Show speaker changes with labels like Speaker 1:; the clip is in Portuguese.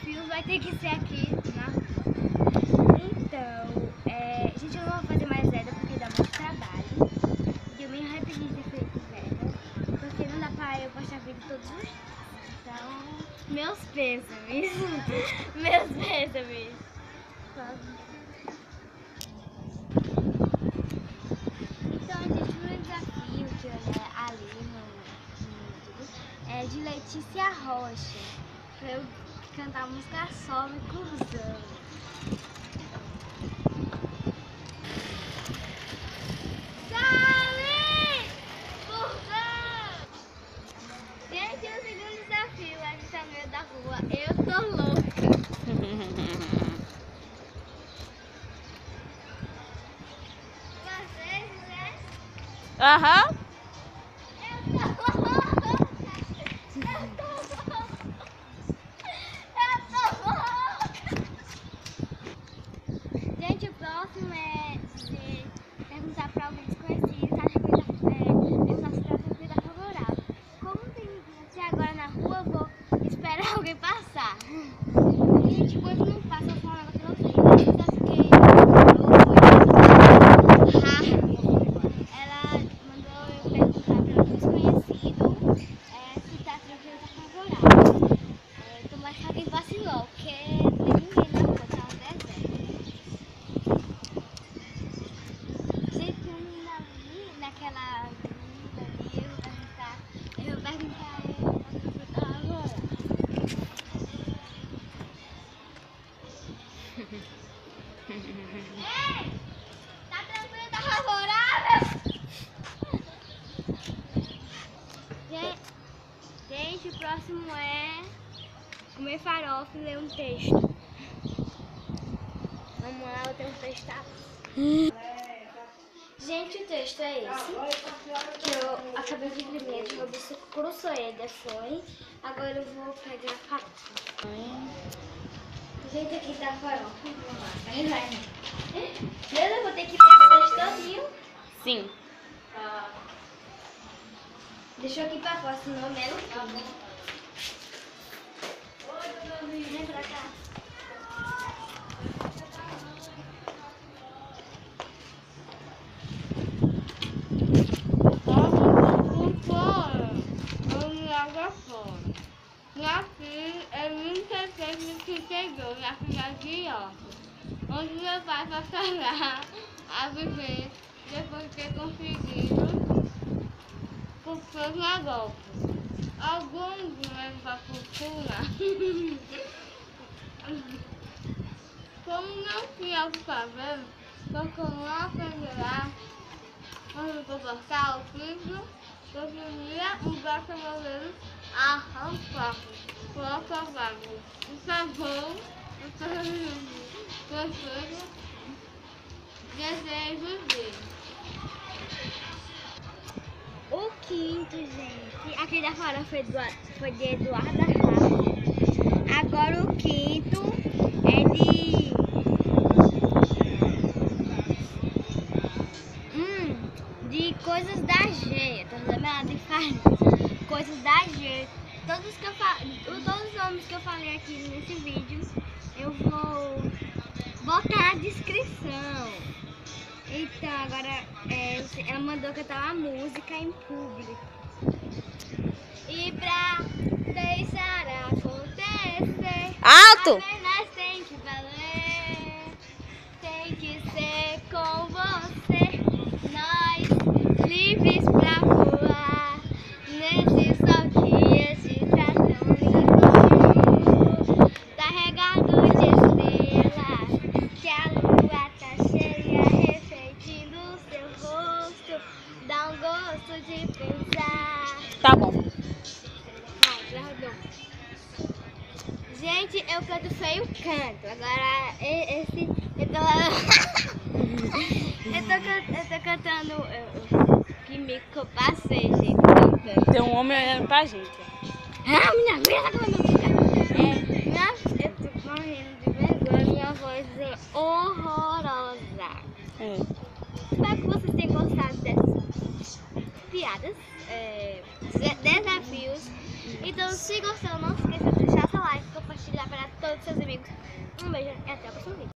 Speaker 1: desafios vai ter que ser aqui na rua. Então, gente, eu não vou fazer mais Zelda porque dá muito trabalho. E eu me arrependi de ter feito Zelda, porque não dá pra eu postar vídeo todos os dias. Então, meus pêsames. Meus pêsames. Então, gente, o meu desafio que eu ali no YouTube é de Letícia Rocha, pra eu cantar a música Sol me cruzando. Gente, o segundo desafio é estar no meio da rua. Eu tô louca. Vocês, né?
Speaker 2: Aham.
Speaker 1: Eu tô louca. Eu tô louca. Gente, o próximo é você perguntar pra alguém desconhecido, acha que ele tá se tratando de vida favorável. Como tem ninguém assim agora na rua, eu vou esperar alguém passar. Gente, enquanto não passa, eu vou falar um negócio pra vocês. Eu fiquei ela mandou eu perguntar pra alguém desconhecido se tá tranquilo, tá favorável. Tomara que alguém passe logo, porque não tem ninguém na rua, tá um deserto. Gente, tem um menino ali, naquela avenida ali, eu vou perguntar a ele se tá favorável. Ei! Tá tranquilo, tá favorável? Gente, o próximo é comer farofa e ler um texto. Vamos lá, eu tenho um texto. Gente, o texto é esse, que eu acabei de imprimir de Robinson Crusoe, foi. Agora eu vou pegar a farofa. Gente, aqui tá a farofa. Vamos lá, Deus, eu vou ter que ler o texto todinho.
Speaker 2: Sim.
Speaker 1: Deixa eu aqui pra fora, senão eu melo tudo. Vem pra cá.
Speaker 3: Nasci em 1732 na cidade de York, onde meu pai foi parar a viver depois de ter conseguido por seus negócios. Alguns membros da cultura, como não tinha o que fazer, procurou aprender onde comportar o filho, conseguia um braço brasileiro arrancado, colocado, o sabor, o terceiro desejo dele.
Speaker 1: O quinto, gente, aquele da farofa foi de Eduardo Arraes. Agora o quinto é de coisas da G. Tô lembrando de farinha. Coisas da G. Todos os nomes que eu falei aqui nesse vídeo, eu vou botar na descrição. Então, agora ela mandou cantar uma música em público. E pra deixar acontecer,
Speaker 2: Alto!
Speaker 1: apenas tem que valer. Tem que ser com você, nós livres pra voar. Nesse sol que está tão lindo, carregado de estrelas, que a lua tá cheia, refletindo seu rosto, dá um gosto de pensar.
Speaker 2: Tá bom.
Speaker 1: Gente, eu canto feio, canto. Agora, esse... Eu tô cantando... Que mico que eu passei, gente, cantando.
Speaker 2: Tem um homem olhando pra gente.
Speaker 1: Ah, minha mulher tá cantando música. Eu tô morrendo de vergonha. Minha voz é horrorosa. Espero que vocês tenham gostado dessas piadas, desafios. Então, se gostou, não se esqueça de deixar seu like, compartilhar para todos todos os seus amigos. Um beijo e até o próximo vídeo.